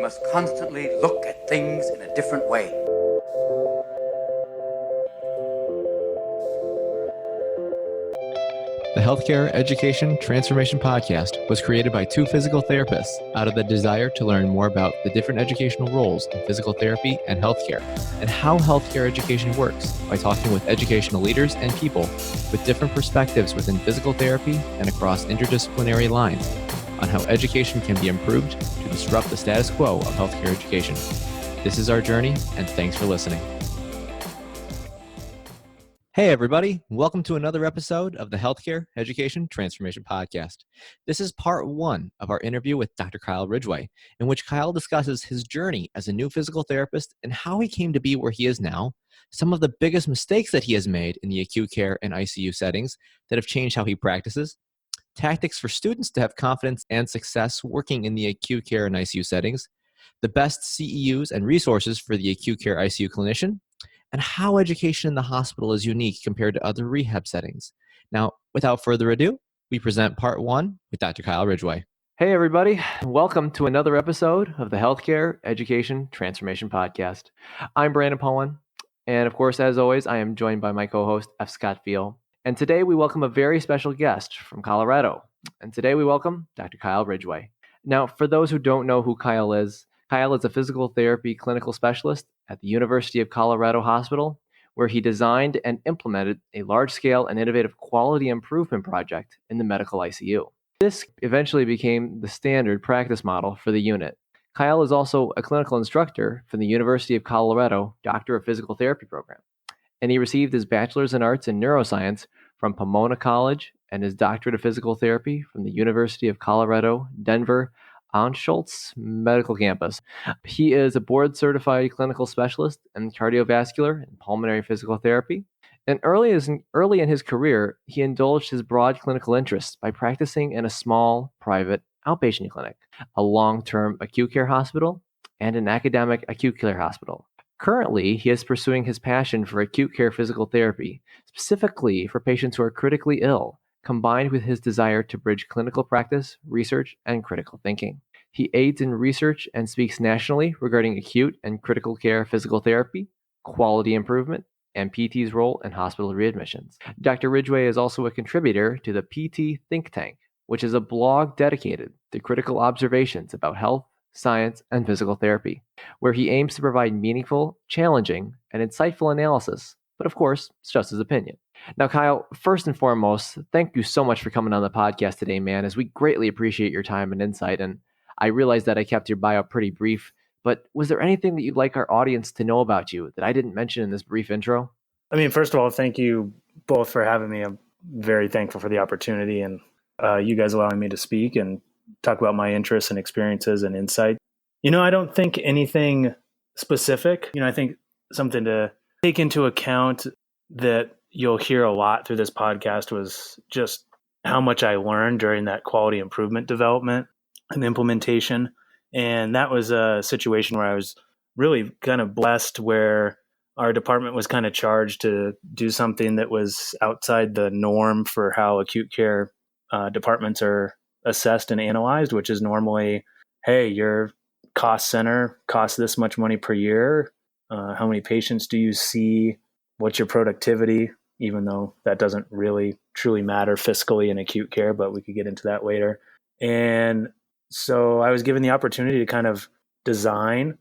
must constantly look at things in a different way. The Healthcare Education Transformation Podcast was created by two physical therapists out of the desire to learn more about the different educational roles in physical therapy and healthcare, and how healthcare education works by talking with educational leaders and people with different perspectives within physical therapy and across interdisciplinary lines on how education can be improved to disrupt the status quo of healthcare education. This is our journey, and thanks for listening. Hey, everybody. Welcome to another episode of the Healthcare Education Transformation Podcast. This is part one of our interview with Dr. Kyle Ridgeway, in which Kyle discusses his journey as a new physical therapist and how he came to be where he is now, some of the biggest mistakes that he has made in the acute care and ICU settings that have changed how he practices, tactics for students to have confidence and success working in the acute care and ICU settings, the best CEUs and resources for the acute care ICU clinician, and how education in the hospital is unique compared to other rehab settings. Now, without further ado, we present part one with Dr. Kyle Ridgeway. Hey, everybody. Welcome to another episode of the Healthcare Education Transformation Podcast. I'm Brandon Powen, and of course, as always, I am joined by my co-host, F. Scott Fiel. And today we welcome a very special guest from Colorado. And today we welcome Dr. Kyle Ridgeway. Now, for those who don't know who Kyle is a physical therapy clinical specialist at the University of Colorado Hospital, where he designed and implemented a large-scale and innovative quality improvement project in the medical ICU. This eventually became the standard practice model for the unit. Kyle is also a clinical instructor from the University of Colorado Doctor of Physical Therapy program, and he received his bachelor's in arts in neuroscience from Pomona College and his doctorate of physical therapy from the University of Colorado, Denver, Anschutz Medical Campus. He is a board-certified clinical specialist in cardiovascular and pulmonary physical therapy. And early in his career, he indulged his broad clinical interests by practicing in a small, private outpatient clinic, a long-term acute care hospital, and an academic acute care hospital. Currently, he is pursuing his passion for acute care physical therapy, specifically for patients who are critically ill, combined with his desire to bridge clinical practice, research, and critical thinking. He aids in research and speaks nationally regarding acute and critical care physical therapy, quality improvement, and PT's role in hospital readmissions. Dr. Ridgeway is also a contributor to the PT Think Tank, which is a blog dedicated to critical observations about health, science, and physical therapy, where he aims to provide meaningful, challenging, and insightful analysis, but of course, it's just his opinion. Now, Kyle, first and foremost, thank you so much for coming on the podcast today, man, as we greatly appreciate your time and insight. And I realize that I kept your bio pretty brief, but was there anything that you'd like our audience to know about you that I didn't mention in this brief intro? I mean, first of all, thank you both for having me. I'm very thankful for the opportunity and you guys allowing me to speak and talk about my interests and experiences and insight. I don't think anything specific. I think something to take into account that you'll hear a lot through this podcast was just how much I learned during that quality improvement development and implementation. And that was a situation where I was really kind of blessed, where our department was kind of charged to do something that was outside the norm for how acute care departments are assessed and analyzed, which is normally, hey, your cost center costs this much money per year. How many patients do you see? What's your productivity? Even though that doesn't really truly matter fiscally in acute care, but we could get into that later. And so I was given the opportunity to kind of design,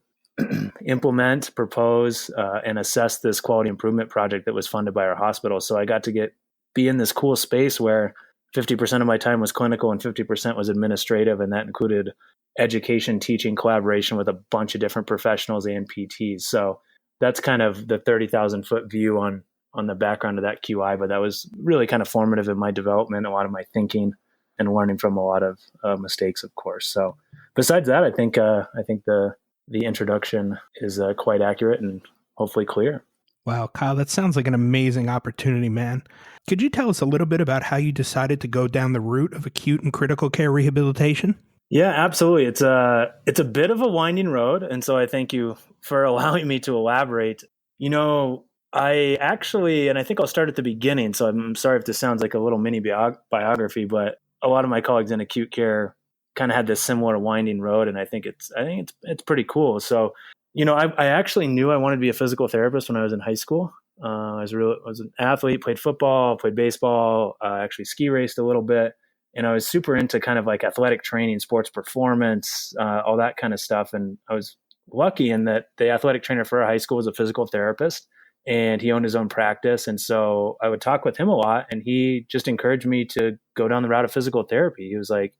implement, propose, and assess this quality improvement project that was funded by our hospital. So I got to be in this cool space where 50% of my time was clinical and 50% was administrative, and that included education, teaching, collaboration with a bunch of different professionals and PTs. So that's kind of the 30,000 foot view on the background of that QI, but that was really kind of formative in my development, a lot of my thinking and learning from a lot of mistakes, of course. So besides that, I think the introduction is quite accurate and hopefully clear. Wow, Kyle, that sounds like an amazing opportunity, man. Could you tell us a little bit about how you decided to go down the route of acute and critical care rehabilitation? Yeah, absolutely. It's a bit of a winding road, and so I thank you for allowing me to elaborate. I actually, and I think I'll start at the beginning, so I'm sorry if this sounds like a little mini biography, but a lot of my colleagues in acute care kind of had this similar winding road, and I think it's pretty cool. So, I actually knew I wanted to be a physical therapist when I was in high school. I was an athlete, played football, played baseball, actually ski raced a little bit. And I was super into kind of like athletic training, sports performance, all that kind of stuff. And I was lucky in that the athletic trainer for our high school was a physical therapist, and he owned his own practice. And so I would talk with him a lot, and he just encouraged me to go down the route of physical therapy. He was like,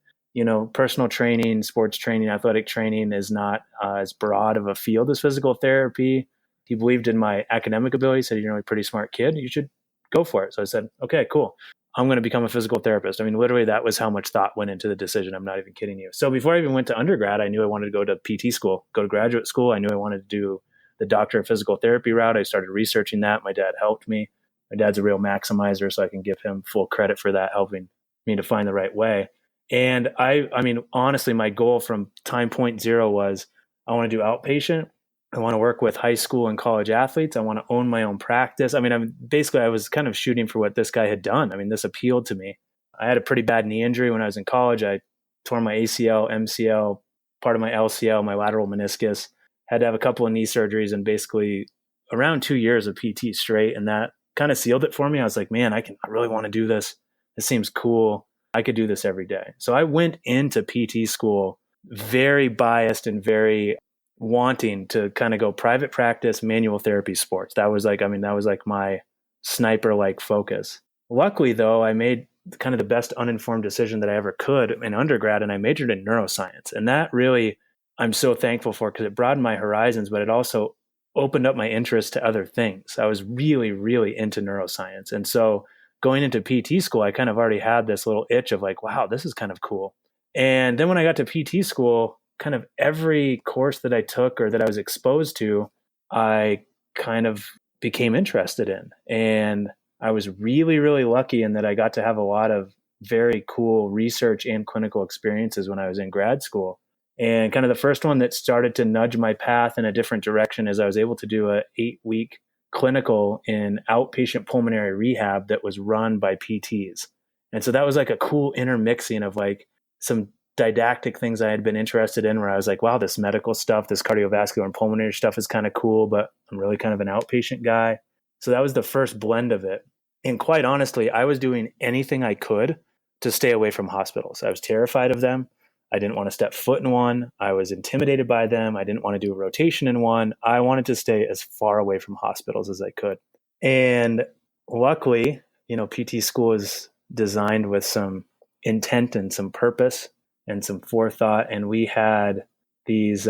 personal training, sports training, athletic training is not as broad of a field as physical therapy. He believed in my academic ability, said, you're a pretty smart kid. You should go for it. So I said, okay, cool. I'm going to become a physical therapist. I mean, literally, that was how much thought went into the decision. I'm not even kidding you. So before I even went to undergrad, I knew I wanted to go to PT school, go to graduate school. I knew I wanted to do the doctor of physical therapy route. I started researching that. My dad helped me. My dad's a real maximizer, so I can give him full credit for that, helping me to find the right way. And I mean, honestly, my goal from time point zero was I want to do outpatient. I want to work with high school and college athletes. I want to own my own practice. I mean, I was kind of shooting for what this guy had done. I mean, this appealed to me. I had a pretty bad knee injury when I was in college. I tore my ACL, MCL, part of my LCL, my lateral meniscus, had to have a couple of knee surgeries, and basically around 2 years of PT straight. And that kind of sealed it for me. I was like, man, I really want to do this. This seems cool. I could do this every day. So I went into PT school very biased and very wanting to kind of go private practice, manual therapy, sports. That was like my sniper focus. Luckily though, I made kind of the best uninformed decision that I ever could in undergrad, and I majored in neuroscience. And that really, I'm so thankful for, because it broadened my horizons, but it also opened up my interest to other things. I was really, really into neuroscience. And so going into PT school, I kind of already had this little itch of like, wow, this is kind of cool. And then when I got to PT school, kind of every course that I took or that I was exposed to, I kind of became interested in. And I was really, really lucky in that I got to have a lot of very cool research and clinical experiences when I was in grad school. And kind of the first one that started to nudge my path in a different direction is I was able to do a 8-week clinical in outpatient pulmonary rehab that was run by PTs. And so that was like a cool intermixing of like some didactic things I had been interested in, where I was like, wow, this medical stuff, this cardiovascular and pulmonary stuff is kind of cool, but I'm really kind of an outpatient guy. So that was the first blend of it. And quite honestly, I was doing anything I could to stay away from hospitals. I was terrified of them. I didn't want to step foot in one. I was intimidated by them. I didn't want to do a rotation in one. I wanted to stay as far away from hospitals as I could. And luckily, PT school is designed with some intent and some purpose and some forethought. And we had these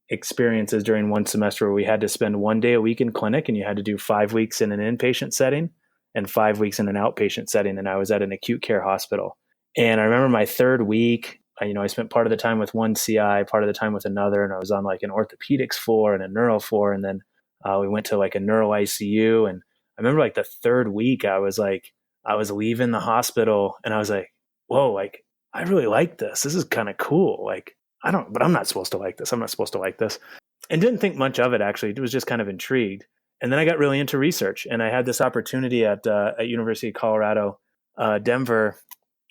experiences during one semester where we had to spend 1 day a week in clinic, and you had to do 5 weeks in an inpatient setting and 5 weeks in an outpatient setting. And I was at an acute care hospital. And I remember my third week, I spent part of the time with one CI, part of the time with another, and I was on like an orthopedics floor and a neuro floor. And then we went to like a neuro ICU. And I remember like the third week, I was leaving the hospital, and I was like, whoa, like, I really like this. This is kind of cool. Like, but I'm not supposed to like this. I'm not supposed to like this. And didn't think much of it, actually. It was just kind of intrigued. And then I got really into research, and I had this opportunity at University of Colorado, Denver.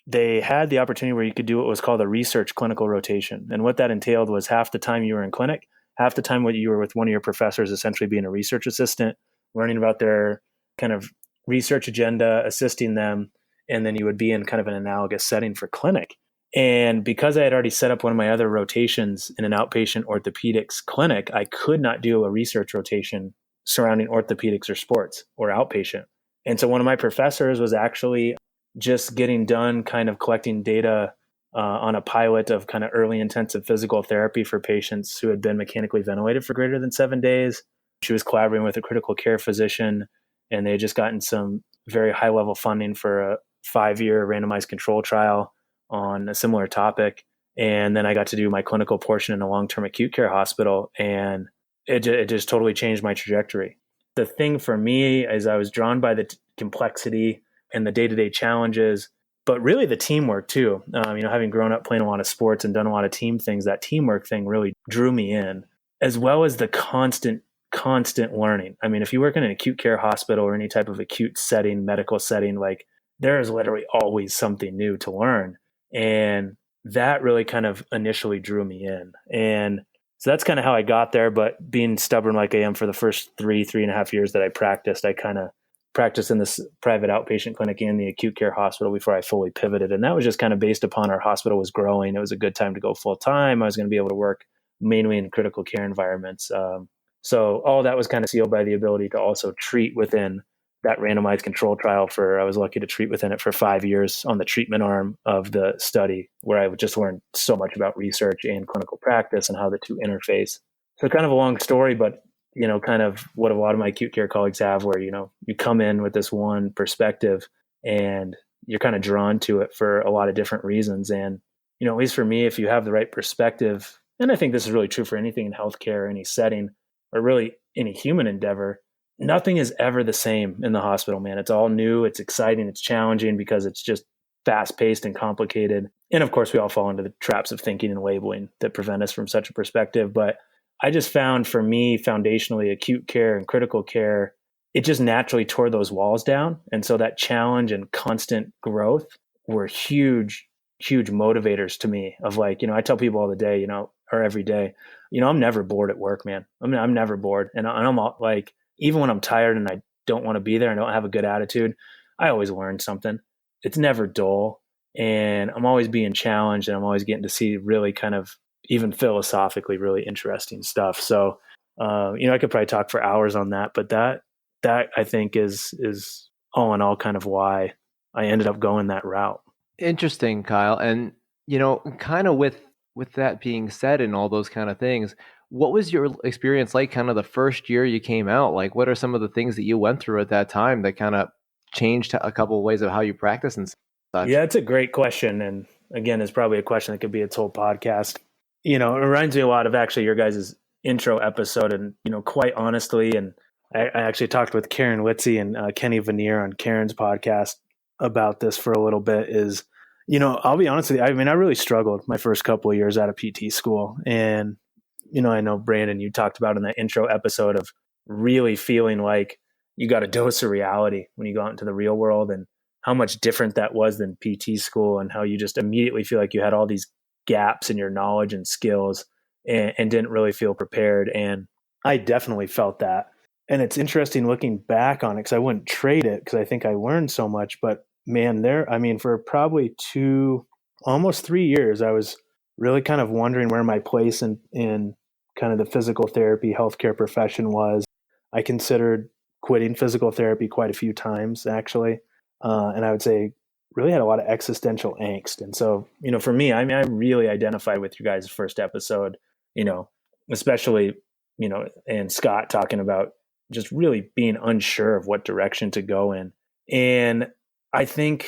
They had the opportunity where you could do what was called a research clinical rotation. And what that entailed was half the time you were in clinic, half the time what you were with one of your professors, essentially being a research assistant, learning about their kind of research agenda, assisting them. And then you would be in kind of an analogous setting for clinic. And because I had already set up one of my other rotations in an outpatient orthopedics clinic, I could not do a research rotation surrounding orthopedics or sports or outpatient. And so one of my professors was actually just getting done kind of collecting data on a pilot of kind of early intensive physical therapy for patients who had been mechanically ventilated for greater than 7 days. She was collaborating with a critical care physician, and they had just gotten some very high level funding for a 5-year randomized control trial on a similar topic. And then I got to do my clinical portion in a long-term acute care hospital, and it just totally changed my trajectory. The thing for me is I was drawn by the complexity and the day-to-day challenges, but really the teamwork too. Having grown up playing a lot of sports and done a lot of team things, that teamwork thing really drew me in, as well as the constant learning. I mean, if you work in an acute care hospital or any type of acute setting, medical setting, like there is literally always something new to learn. And that really kind of initially drew me in. And so that's kind of how I got there. But being stubborn like I am, for the first 3.5 years that I practiced, I kind of practiced in this private outpatient clinic and the acute care hospital before I fully pivoted. And that was just kind of based upon our hospital was growing. It was a good time to go full time. I was going to be able to work mainly in critical care environments. So all that was kind of sealed by the ability to also treat within that randomized control trial. I was lucky to treat within it for 5 years on the treatment arm of the study, where I would just learn so much about research and clinical practice and how the two interface. So kind of a long story, but kind of what a lot of my acute care colleagues have, where, you come in with this one perspective and you're kind of drawn to it for a lot of different reasons. And, at least for me, if you have the right perspective, and I think this is really true for anything in healthcare, any setting, or really any human endeavor, nothing is ever the same in the hospital, man. It's all new. It's exciting. It's challenging because it's just fast paced and complicated. And of course, we all fall into the traps of thinking and labeling that prevent us from such a perspective. But I just found, for me, foundationally, acute care and critical care, it just naturally tore those walls down. And so that challenge and constant growth were huge, huge motivators to me of like, I tell people all the day, or every day, I'm never bored at work, man. I'm never bored. And I'm like, even when I'm tired and I don't want to be there and don't have a good attitude, I always learn something. It's never dull. And I'm always being challenged, and I'm always getting to see really kind of, even philosophically, really interesting stuff. So, I could probably talk for hours on that, but that I think is all in all kind of why I ended up going that route. Interesting, Kyle. And, kind of with that being said and all those kind of things, what was your experience like kind of the first year you came out? Like, what are some of the things that you went through at that time that kind of changed a couple of ways of how you practice and such? Yeah, it's a great question. And again, it's probably a question that could be its whole podcast. It reminds me a lot of actually your guys' intro episode. And, quite honestly, and I actually talked with Karen Witzy and Kenny Veneer on Karen's podcast about this for a little bit. Is, I'll be honest with you. I mean, I really struggled my first couple of years out of PT school. And, I know, Brandon, you talked about in that intro episode of really feeling like you got a dose of reality when you go out into the real world, and how much different that was than PT school, and how you just immediately feel like you had all these gaps in your knowledge and skills and didn't really feel prepared. And I definitely felt that. And it's interesting looking back on it, because I wouldn't trade it, because I think I learned so much. But man, for probably almost 3 years, I was really kind of wondering where my place in kind of the physical therapy healthcare profession was. I considered quitting physical therapy quite a few times, actually. And I would say really had a lot of existential angst. And so, for me, I mean, I really identified with you guys' first episode, especially, and Scott talking about just really being unsure of what direction to go in. And I think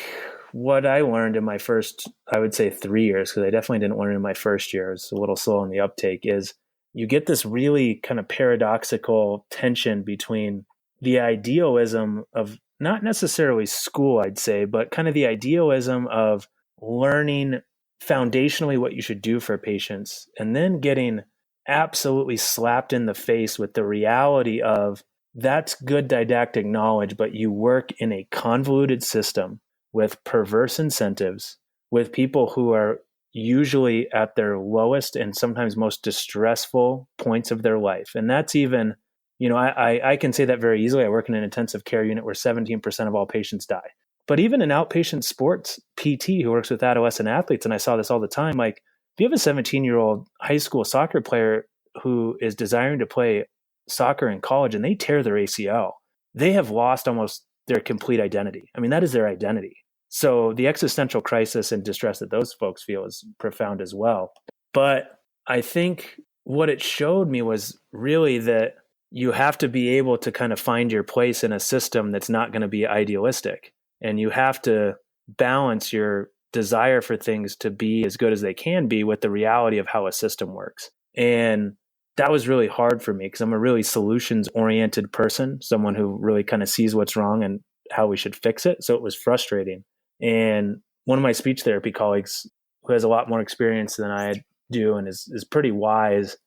what I learned in my first, I would say 3 years, because I definitely didn't learn in my first year, it was a little slow in the uptake, is you get this really kind of paradoxical tension between the idealism of not necessarily school, I'd say, but kind of the idealism of learning foundationally what you should do for patients, and then getting absolutely slapped in the face with the reality of that's good didactic knowledge, but you work in a convoluted system with perverse incentives, with people who are usually at their lowest and sometimes most distressful points of their life. And that's even, I can say that very easily. I work in an intensive care unit where 17% of all patients die. But even in outpatient sports PT who works with adolescent athletes, and I saw this all the time, like if you have a 17-year-old high school soccer player who is desiring to play soccer in college and they tear their ACL, they have lost almost their complete identity. I mean, that is their identity. So the existential crisis and distress that those folks feel is profound as well. But I think what it showed me was really that you have to be able to kind of find your place in a system that's not going to be idealistic. And you have to balance your desire for things to be as good as they can be with the reality of how a system works. And that was really hard for me, because I'm a really solutions-oriented person, someone who really kind of sees what's wrong and how we should fix it. So it was frustrating. And one of my speech therapy colleagues, who has a lot more experience than I do and is pretty wise,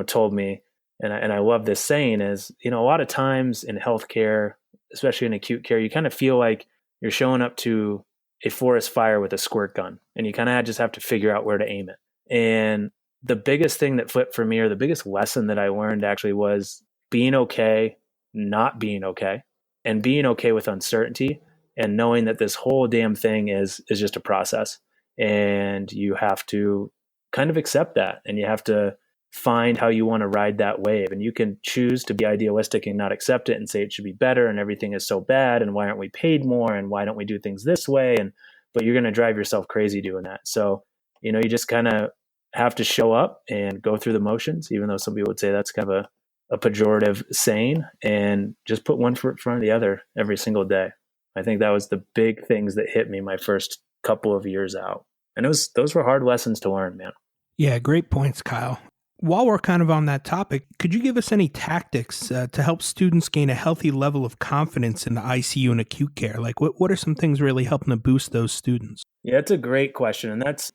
told me, and I love this saying, is, a lot of times in healthcare, especially in acute care, you kind of feel like you're showing up to a forest fire with a squirt gun, and you kind of just have to figure out where to aim it. And the biggest thing that flipped for me, or the biggest lesson that I learned actually, was being okay, not being okay, and being okay with uncertainty, and knowing that this whole damn thing is just a process, and you have to kind of accept that, and you have to find how you want to ride that wave. And you can choose to be idealistic and not accept it and say it should be better and everything is so bad and why aren't we paid more and why don't we do things this way, and but you're going to drive yourself crazy doing that. So you just kind of have to show up and go through the motions, even though some people would say that's kind of a pejorative saying, and just put one foot in front of the other every single day. I think that was the big things that hit me my first couple of years out. And those were hard lessons to learn, man. Yeah, great points, Kyle. While we're kind of on that topic, could you give us any tactics to help students gain a healthy level of confidence in the ICU and acute care? Like, what are some things really helping to boost those students? Yeah, it's a great question. And that's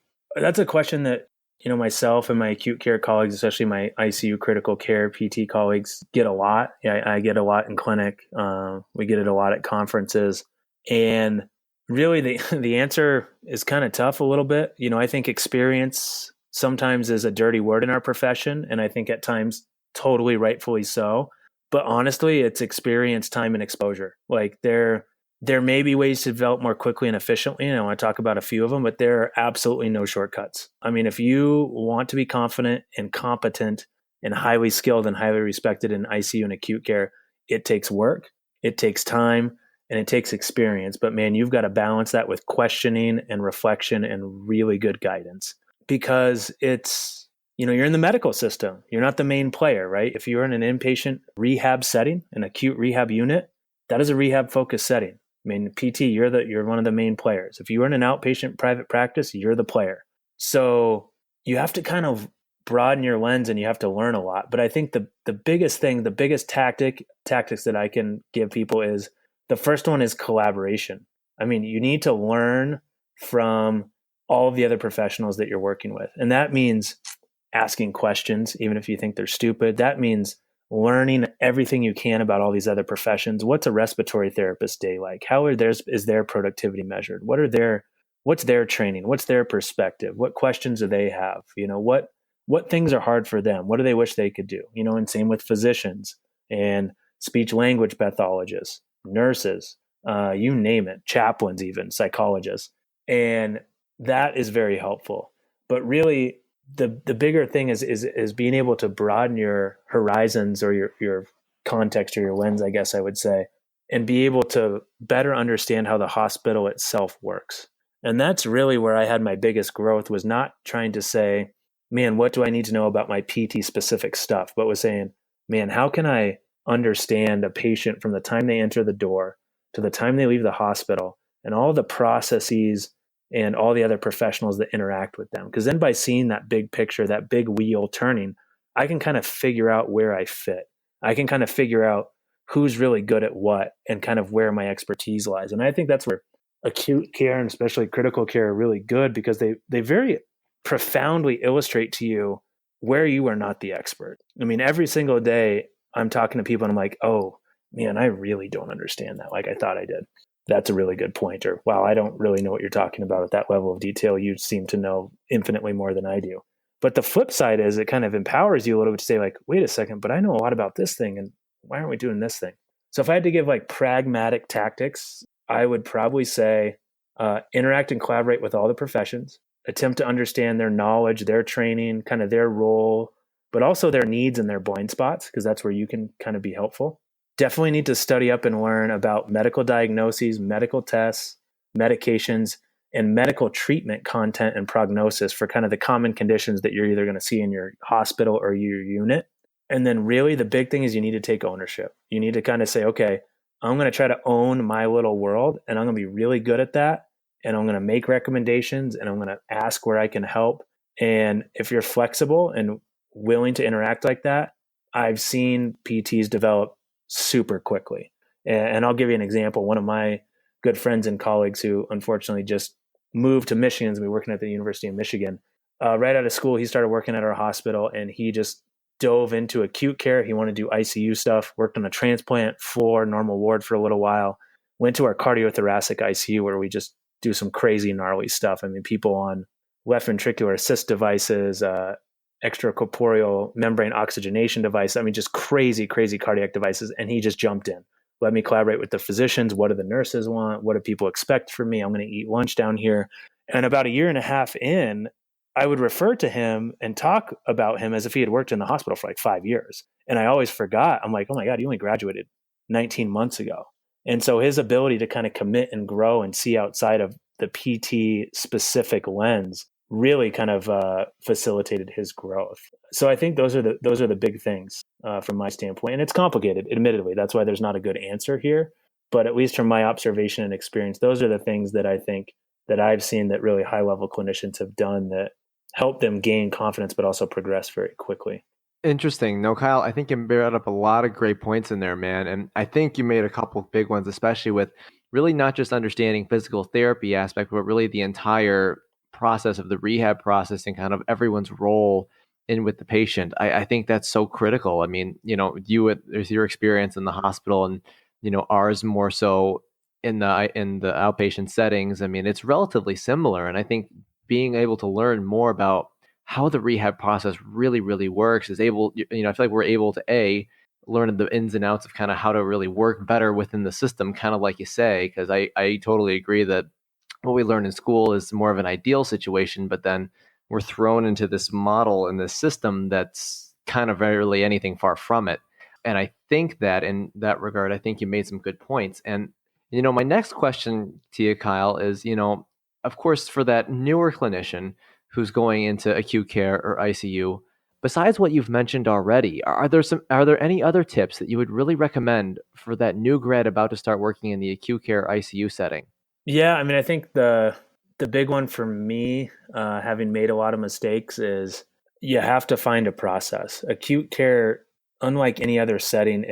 a question that, myself and my acute care colleagues, especially my ICU critical care PT colleagues, get a lot. Yeah, I get a lot in clinic. We get it a lot at conferences. And really the answer is kind of tough a little bit. I think experience sometimes is a dirty word in our profession, and I think at times totally rightfully so. But honestly, it's experience, time, and exposure. Like there may be ways to develop more quickly and efficiently, and I want to talk about a few of them, but there are absolutely no shortcuts. I mean, if you want to be confident and competent and highly skilled and highly respected in ICU and acute care, it takes work, it takes time, and it takes experience. But man, you've got to balance that with questioning and reflection and really good guidance. Because it's, you're in the medical system. You're not the main player, right? If you're in an inpatient rehab setting, an acute rehab unit, that is a rehab focused setting. I mean, PT, you're one of the main players. If you are in an outpatient private practice, you're the player. So you have to kind of broaden your lens and you have to learn a lot. But I think the biggest thing, the biggest tactics that I can give people is, the first one is collaboration. I mean, you need to learn from all of the other professionals that you're working with. And that means asking questions, even if you think they're stupid. That means learning everything you can about all these other professions. What's a respiratory therapist day like? How is their productivity measured? What's their training? What's their perspective? What questions do they have? What things are hard for them? What do they wish they could do? And same with physicians and speech language pathologists, nurses, you name it, chaplains, even psychologists. And that is very helpful. But really, the bigger thing is being able to broaden your horizons, or your context, or your lens, I guess I would say, and be able to better understand how the hospital itself works. And that's really where I had my biggest growth, was not trying to say, man, what do I need to know about my PT specific stuff, but was saying, man, how can I understand a patient from the time they enter the door to the time they leave the hospital, and all the processes and all the other professionals that interact with them. Because then by seeing that big picture, that big wheel turning, I can kind of figure out where I fit. I can kind of figure out who's really good at what and kind of where my expertise lies. And I think that's where acute care and especially critical care are really good, because they very profoundly illustrate to you where you are not the expert. I mean, every single day I'm talking to people and I'm like, oh man, I really don't understand that like I thought I did. That's a really good point. Or, wow, I don't really know what you're talking about at that level of detail. You seem to know infinitely more than I do. But the flip side is, it kind of empowers you a little bit to say, like, wait a second, but I know a lot about this thing, and why aren't we doing this thing? So if I had to give like pragmatic tactics, I would probably say interact and collaborate with all the professions, attempt to understand their knowledge, their training, kind of their role, but also their needs and their blind spots, because that's where you can kind of be helpful. Definitely need to study up and learn about medical diagnoses, medical tests, medications, and medical treatment content and prognosis for kind of the common conditions that you're either going to see in your hospital or your unit. And then really the big thing is you need to take ownership. You need to kind of say, okay, I'm going to try to own my little world, and I'm going to be really good at that. And I'm going to make recommendations, and I'm going to ask where I can help. And if you're flexible and willing to interact like that, I've seen PTs develop super quickly. And I'll give you an example. One of my good friends and colleagues who unfortunately just moved to Michigan, has been working at the University of Michigan. Right out of school, he started working at our hospital, and he just dove into acute care. He wanted to do ICU stuff, worked on a transplant floor, normal ward for a little while, went to our cardiothoracic ICU, where we just do some crazy gnarly stuff. I mean, people on left ventricular assist devices, extracorporeal membrane oxygenation device. I mean, just crazy cardiac devices. And he just jumped in. Let me collaborate with the physicians. What do the nurses want? What do people expect from me? I'm going to eat lunch down here. And about a year and a half in, I would refer to him and talk about him as if he had worked in the hospital for like 5 years. And I always forgot. I'm like, oh my God, you only graduated 19 months ago. And so his ability to kind of commit and grow and see outside of the PT specific lens really kind of facilitated his growth. So I think those are the big things from my standpoint. And it's complicated, admittedly. That's why there's not a good answer here. But at least from my observation and experience, those are the things that I think that I've seen that really high level clinicians have done that help them gain confidence, but also progress very quickly. Interesting. No, Kyle, I think you brought up a lot of great points in there, man. And I think you made a couple of big ones, especially with really not just understanding physical therapy aspect, but really the entire process of the rehab process and kind of everyone's role in with the patient. I think that's so critical. I mean, there's your experience in the hospital and, ours more so in the outpatient settings. I mean, it's relatively similar. And I think being able to learn more about how the rehab process really, really works is able, I feel like we're able to learn the ins and outs of kind of how to really work better within the system, kind of like you say, because I totally agree that what we learn in school is more of an ideal situation, but then we're thrown into this model and this system that's kind of rarely anything far from it. And I think that in that regard, I think you made some good points. And, my next question to you, Kyle, is, of course, for that newer clinician who's going into acute care or ICU, besides what you've mentioned already, are there any other tips that you would really recommend for that new grad about to start working in the acute care ICU setting? Yeah, I mean, I think the big one for me, having made a lot of mistakes, is you have to find a process. Acute care, unlike any other setting,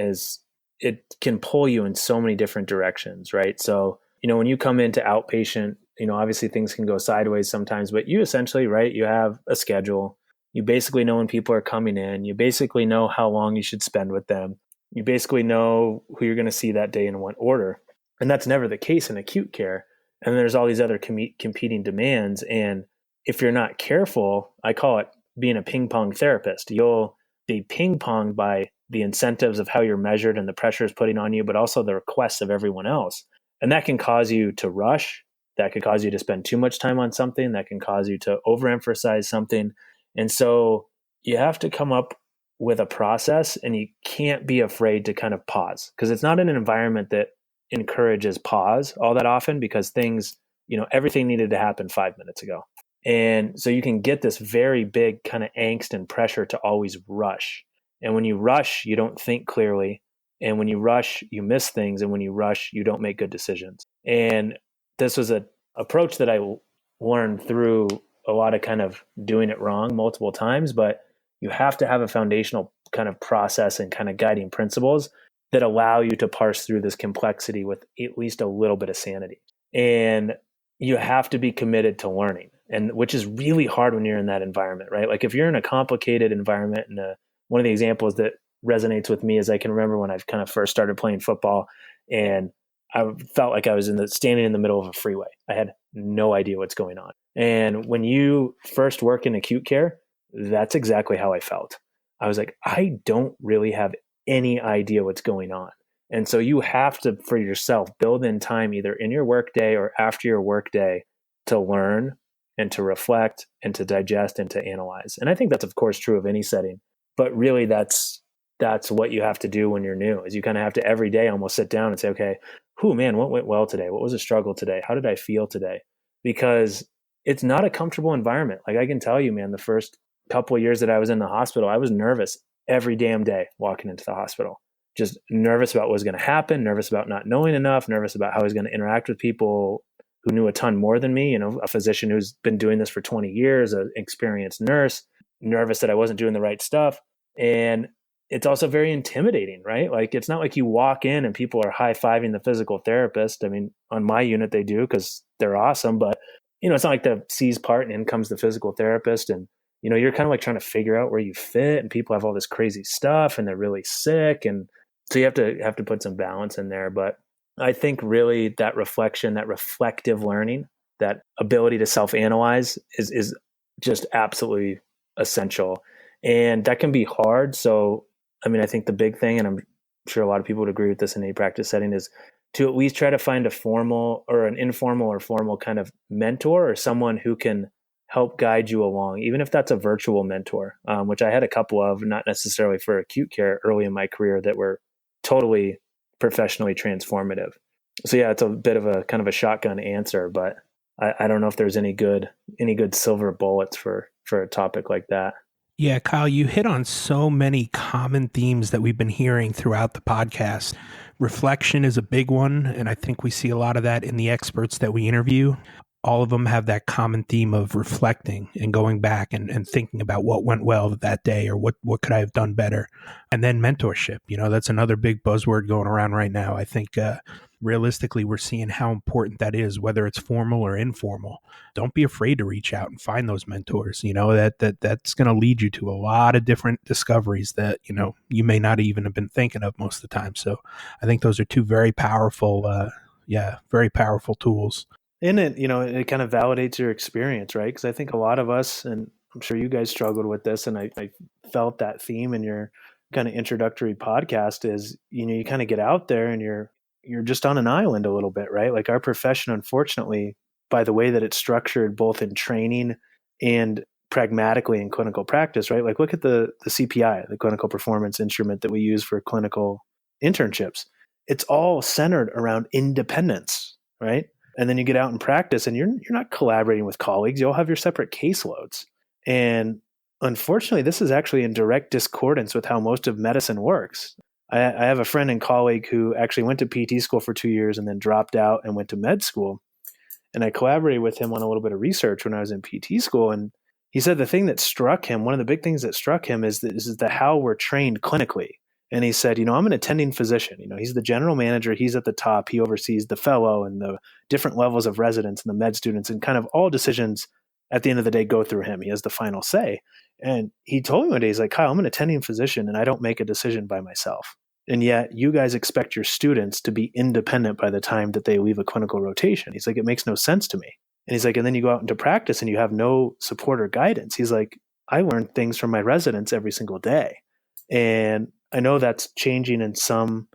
it can pull you in so many different directions, right? So, when you come into outpatient, obviously things can go sideways sometimes, but you essentially, right, you have a schedule. You basically know when people are coming in. You basically know how long you should spend with them. You basically know who you're going to see that day in what order. And that's never the case in acute care. And there's all these other competing demands. And if you're not careful, I call it being a ping pong therapist. You'll be ping ponged by the incentives of how you're measured and the pressure is putting on you, but also the requests of everyone else. And that can cause you to rush. That could cause you to spend too much time on something. That can cause you to overemphasize something. And so you have to come up with a process, and you can't be afraid to kind of pause, because it's not in an environment that encourages pause all that often, because things, everything needed to happen 5 minutes ago. And so you can get this very big kind of angst and pressure to always rush. And when you rush, you don't think clearly. And when you rush, you miss things. And when you rush, you don't make good decisions. And this was an approach that I learned through a lot of kind of doing it wrong multiple times, but you have to have a foundational kind of process and kind of guiding principles that allow you to parse through this complexity with at least a little bit of sanity. And you have to be committed to learning, and which is really hard when you're in that environment, right? Like if you're in a complicated environment, and one of the examples that resonates with me is I can remember when I kind of first started playing football, and I felt like I was standing in the middle of a freeway. I had no idea what's going on. And when you first work in acute care, that's exactly how I felt. I was like, I don't really have any idea what's going on. And so you have to, for yourself, build in time either in your workday or after your workday to learn and to reflect and to digest and to analyze. And I think that's, of course, true of any setting. But really, that's what you have to do when you're new, is you kind of have to every day almost sit down and say, okay, man, what went well today? What was a struggle today? How did I feel today? Because it's not a comfortable environment. Like I can tell you, man, the first couple of years that I was in the hospital, I was nervous every damn day walking into the hospital. Just nervous about what was going to happen, nervous about not knowing enough, nervous about how I was going to interact with people who knew a ton more than me, a physician who's been doing this for 20 years, an experienced nurse, nervous that I wasn't doing the right stuff. And it's also very intimidating, right? Like it's not like you walk in and people are high-fiving the physical therapist. I mean, on my unit they do because they're awesome, but it's not like the C's part and in comes the physical therapist, and you're kind of like trying to figure out where you fit, and people have all this crazy stuff and they're really sick, and so you have to put some balance in there. But I think really that reflection, that reflective learning, that ability to self-analyze is just absolutely essential. And that can be hard. So, I mean, I think the big thing, and I'm sure a lot of people would agree with this in a practice setting, is to at least try to find a formal or an informal or formal kind of mentor or someone who can help guide you along, even if that's a virtual mentor, which I had a couple of, not necessarily for acute care early in my career, that were totally professionally transformative. So yeah, it's a bit of a kind of a shotgun answer, but I don't know if there's any good silver bullets for a topic like that. Yeah, Kyle, you hit on so many common themes that we've been hearing throughout the podcast. Reflection is a big one, and I think we see a lot of that in the experts that we interview. All of them have that common theme of reflecting and going back and thinking about what went well that day or what could I have done better. And then mentorship, that's another big buzzword going around right now. I think realistically, we're seeing how important that is, whether it's formal or informal. Don't be afraid to reach out and find those mentors. That's going to lead you to a lot of different discoveries that, you may not even have been thinking of most of the time. So I think those are two very powerful, very powerful tools. And it kind of validates your experience, right? Because I think a lot of us, and I'm sure you guys struggled with this, and I felt that theme in your kind of introductory podcast is, you kind of get out there and you're just on an island a little bit, right? Like our profession, unfortunately, by the way that it's structured, both in training and pragmatically in clinical practice, right? Like look at the CPI, the clinical performance instrument that we use for clinical internships. It's all centered around independence, right? And then you get out in practice and you're not collaborating with colleagues. You all have your separate caseloads. And unfortunately, this is actually in direct discordance with how most of medicine works. I have a friend and colleague who actually went to PT school for 2 years and then dropped out and went to med school. And I collaborated with him on a little bit of research when I was in PT school. And he said the thing that struck him, one of the big things that struck him is the how we're trained clinically. And he said, I'm an attending physician. He's the general manager. He's at the top. He oversees the fellow and the different levels of residents and the med students, and kind of all decisions at the end of the day go through him. He has the final say. And he told me one day, he's like, Kyle, I'm an attending physician and I don't make a decision by myself. And yet you guys expect your students to be independent by the time that they leave a clinical rotation. He's like, it makes no sense to me. And he's like, and then you go out into practice and you have no support or guidance. He's like, I learn things from my residents every single day. And I know that's changing in some,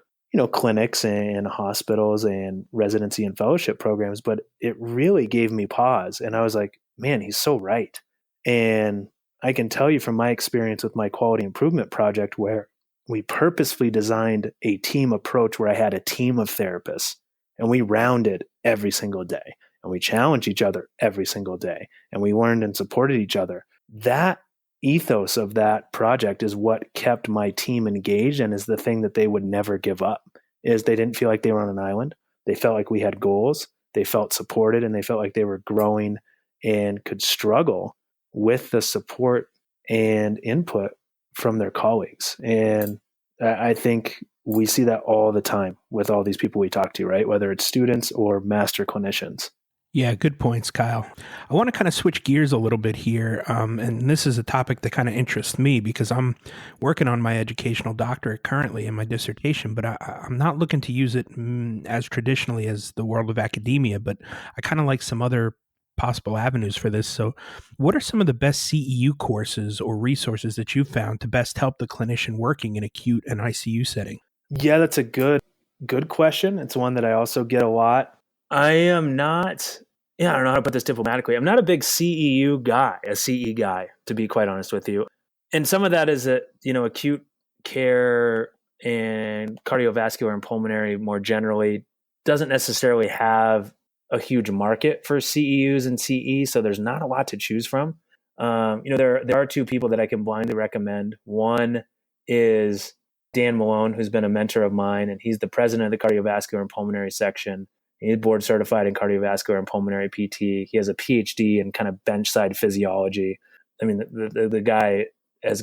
clinics and hospitals and residency and fellowship programs, but it really gave me pause. And I was like, man, he's so right. And I can tell you from my experience with my quality improvement project, where we purposefully designed a team approach where I had a team of therapists and we rounded every single day and we challenged each other every single day and we learned and supported each other. That ethos of that project is what kept my team engaged and is the thing that they would never give up, is they didn't feel like they were on an island. They felt like we had goals. They felt supported and they felt like they were growing and could struggle with the support and input from their colleagues. And I think we see that all the time with all these people we talk to, right? Whether it's students or master clinicians. Yeah, good points, Kyle. I want to kind of switch gears a little bit here. And this is a topic that kind of interests me because I'm working on my educational doctorate currently in my dissertation, but I'm not looking to use it as traditionally as the world of academia, but I kind of like some other possible avenues for this. So what are some of the best CEU courses or resources that you've found to best help the clinician working in acute and ICU setting? Yeah, that's a good question. It's one that I also get a lot. I don't know how to put this diplomatically. I'm not a big CEU guy, a CE guy, to be quite honest with you. And some of that is that, acute care and cardiovascular and pulmonary more generally doesn't necessarily have a huge market for CEUs and CE, so there's not a lot to choose from. There are two people that I can blindly recommend. One is Dan Malone, who's been a mentor of mine, and he's the president of the cardiovascular and pulmonary section. He's board certified in cardiovascular and pulmonary PT. He has a PhD in kind of bench-side physiology. I mean, the guy has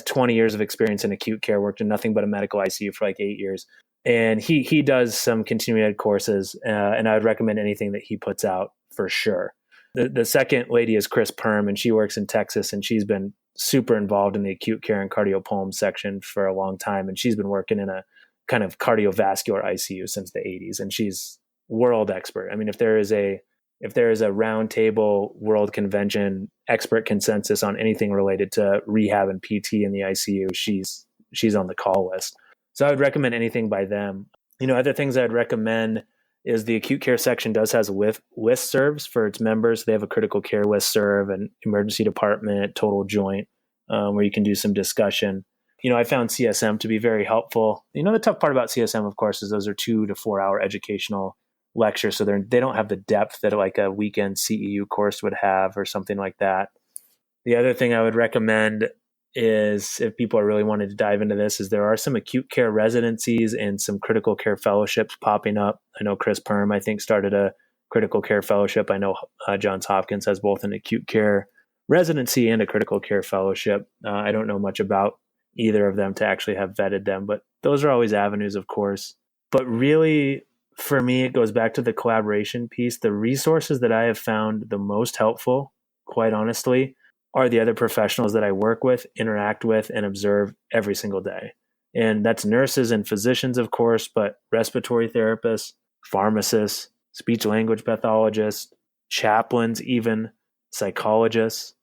20 years of experience in acute care, worked in nothing but a medical ICU for like 8 years. And he does some continuing ed courses, and I would recommend anything that he puts out for sure. The second lady is Chris Perm, and she works in Texas, and she's been super involved in the acute care and cardiopulm section for a long time. And she's been working in a kind of cardiovascular ICU since the 80s, and she's world expert. I mean, if there is a if there is a roundtable world convention expert consensus on anything related to rehab and PT in the ICU, she's on the call list. So I would recommend anything by them. Other things I'd recommend is the acute care section does has listservs for its members. They have a critical care listserv and emergency department, total joint, where you can do some discussion. I found CSM to be very helpful. The tough part about CSM, of course, is those are 2 to 4 hour educational lectures. So they don't have the depth that like a weekend CEU course would have or something like that. The other thing I would recommend is, if people are really wanting to dive into this, is there are some acute care residencies and some critical care fellowships popping up. I know Chris Perm, I think, started a critical care fellowship. I know Johns Hopkins has both an acute care residency and a critical care fellowship. I don't know much about either of them to actually have vetted them, but those are always avenues, of course. But really, for me, it goes back to the collaboration piece. The resources that I have found the most helpful, quite honestly, are the other professionals that I work with, interact with, and observe every single day. And that's nurses and physicians, of course, but respiratory therapists, pharmacists, speech language pathologists, chaplains, even psychologists,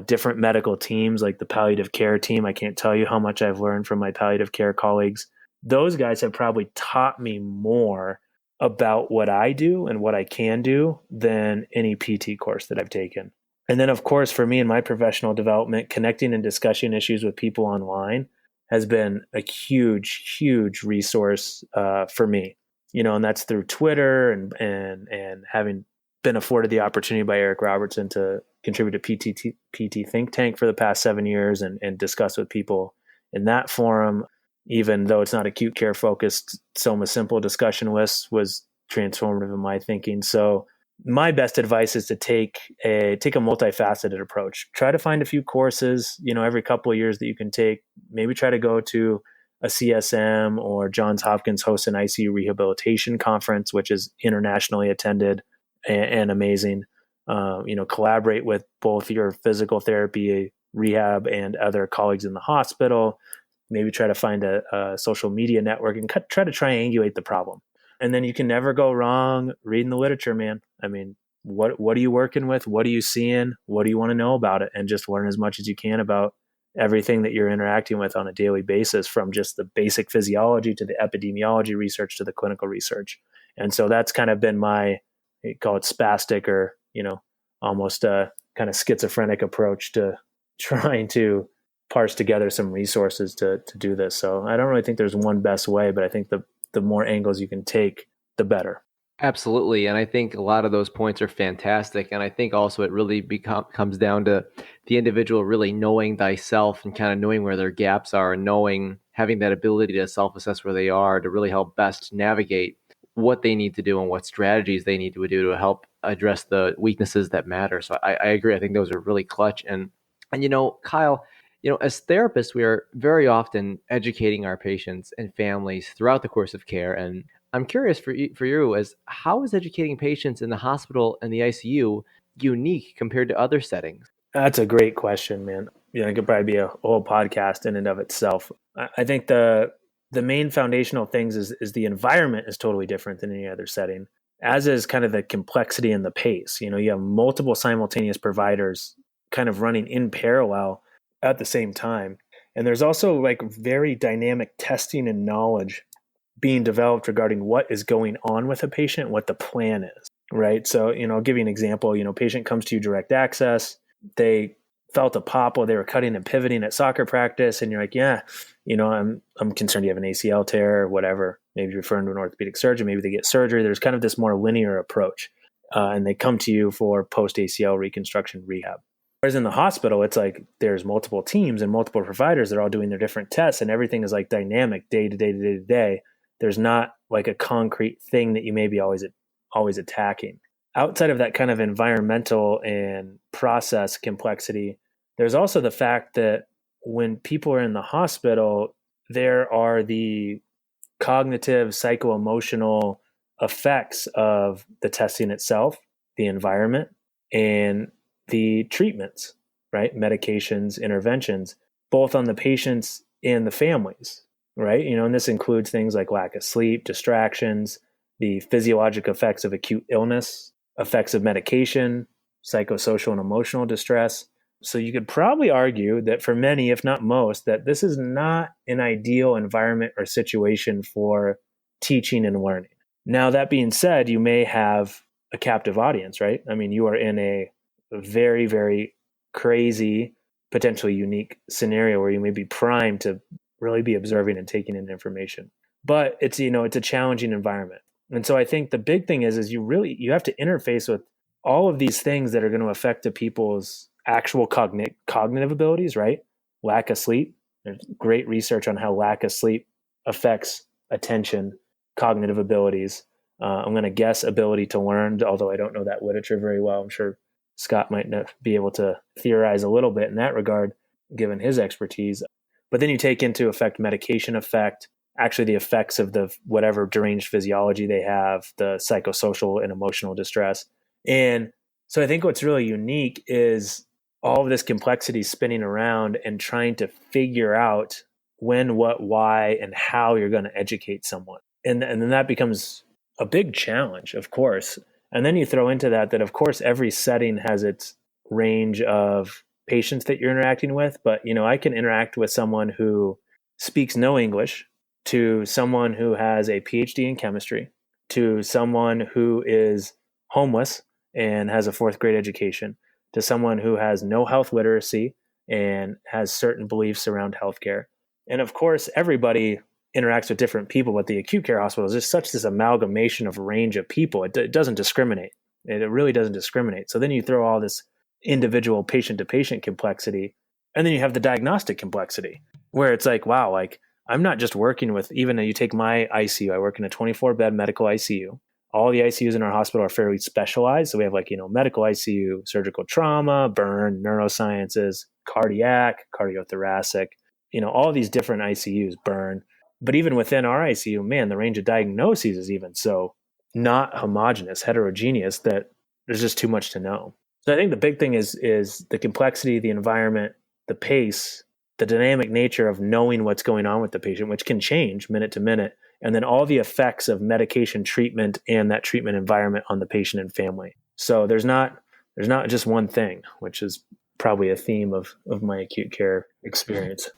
different medical teams like the palliative care team. I can't tell you how much I've learned from my palliative care colleagues. Those guys have probably taught me more about what I do and what I can do than any PT course that I've taken. And then, of course, for me in my professional development, connecting and discussing issues with people online has been a huge, huge resource for me. And that's through Twitter and having been afforded the opportunity by Eric Robertson to contribute to PT Think Tank for the past 7 years and discuss with people in that forum. Even though it's not acute care focused, Soma Simple discussion lists was transformative in my thinking. So my best advice is to take a multifaceted approach. Try to find a few courses, every couple of years that you can take. Maybe try to go to a CSM, or Johns Hopkins hosts an ICU rehabilitation conference, which is internationally attended and amazing. Collaborate with both your physical therapy, rehab, and other colleagues in the hospital. Maybe try to find a social media network and try to triangulate the problem. And then you can never go wrong reading the literature, man. I mean, what are you working with? What are you seeing? What do you want to know about it? And just learn as much as you can about everything that you're interacting with on a daily basis, from just the basic physiology to the epidemiology research to the clinical research. And so that's kind of been my, call it spastic, or, almost a kind of schizophrenic approach to trying to parse together some resources to do this. So I don't really think there's one best way, but I think the more angles you can take, the better. Absolutely. And I think a lot of those points are fantastic. And I think also it really comes down to the individual really knowing thyself and kind of knowing where their gaps are, and having that ability to self-assess where they are to really help best navigate what they need to do and what strategies they need to do to help address the weaknesses that matter. So I agree. I think those are really clutch. And Kyle, as therapists, we are very often educating our patients and families throughout the course of care. And I'm curious for you as how is educating patients in the hospital and the ICU unique compared to other settings? That's a great question, man. It could probably be a whole podcast in and of itself. I think the main foundational things is the environment is totally different than any other setting, as is kind of the complexity and the pace. You have multiple simultaneous providers kind of running in parallel at the same time. And there's also like very dynamic testing and knowledge being developed regarding what is going on with a patient, what the plan is, right? So, I'll give you an example. Patient comes to you direct access. They felt a pop while they were cutting and pivoting at soccer practice. And you're like, yeah, I'm concerned you have an ACL tear or whatever. Maybe referring to an orthopedic surgeon, maybe they get surgery. There's kind of this more linear approach. And they come to you for post-ACL reconstruction rehab. Whereas in the hospital, it's like there's multiple teams and multiple providers. They're all doing their different tests, and everything is like dynamic day to day to day to day. There's not like a concrete thing that you may be always attacking. Outside of that kind of environmental and process complexity, there's also the fact that when people are in the hospital, there are the cognitive, psycho-emotional effects of the testing itself, the environment, and the treatments, right? Medications, interventions, both on the patients and the families, right? And this includes things like lack of sleep, distractions, the physiologic effects of acute illness, effects of medication, psychosocial and emotional distress. So you could probably argue that for many, if not most, that this is not an ideal environment or situation for teaching and learning. Now, that being said, you may have a captive audience, right? I mean, you are in a very, very crazy, potentially unique scenario where you may be primed to really be observing and taking in information. But it's a challenging environment. And so I think the big thing is you have to interface with all of these things that are going to affect the people's actual cognitive abilities, right? Lack of sleep. There's great research on how lack of sleep affects attention, cognitive abilities. I'm going to guess ability to learn, although I don't know that literature very well. I'm sure Scott might be able to theorize a little bit in that regard, given his expertise. But then you take into effect medication effect, actually the effects of the whatever deranged physiology they have, the psychosocial and emotional distress. And so I think what's really unique is all of this complexity spinning around and trying to figure out when, what, why, and how you're going to educate someone. And then that becomes a big challenge, of course. And then you throw into that, of course, every setting has its range of patients that you're interacting with. But, I can interact with someone who speaks no English, to someone who has a PhD in chemistry, to someone who is homeless and has a 4th grade education, to someone who has no health literacy and has certain beliefs around healthcare. And of course, everybody interacts with different people, but the acute care hospital is just such this amalgamation of range of people. It doesn't discriminate. It really doesn't discriminate. So then you throw all this individual patient-to-patient complexity, and then you have the diagnostic complexity, where it's like, wow, like I'm not just working with, even though you take my ICU, I work in a 24-bed medical ICU. All the ICUs in our hospital are fairly specialized. So we have medical ICU, surgical trauma, burn, neurosciences, cardiac, cardiothoracic, all these different ICUs, burn. But even within our ICU, man, the range of diagnoses is even so not homogeneous, heterogeneous, that there's just too much to know. So I think the big thing is the complexity, the environment, the pace, the dynamic nature of knowing what's going on with the patient, which can change minute to minute, and then all the effects of medication treatment and that treatment environment on the patient and family. So there's not just one thing, which is probably a theme of my acute care experience.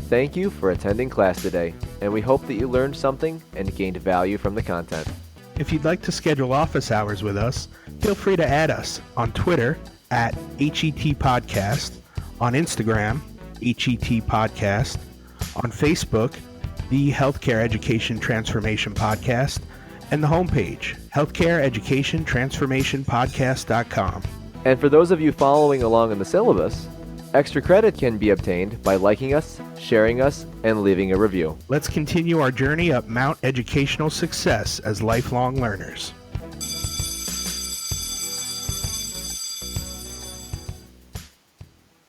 Thank you for attending class today, and we hope that you learned something and gained value from the content. If you'd like to schedule office hours with us, feel free to add us on Twitter at HET Podcast, on Instagram, HET Podcast, on Facebook, the Healthcare Education Transformation Podcast, and the homepage, healthcareeducationtransformationpodcast.com. And for those of you following along in the syllabus, extra credit can be obtained by liking us, sharing us, and leaving a review. Let's continue our journey up Mount Educational Success as lifelong learners.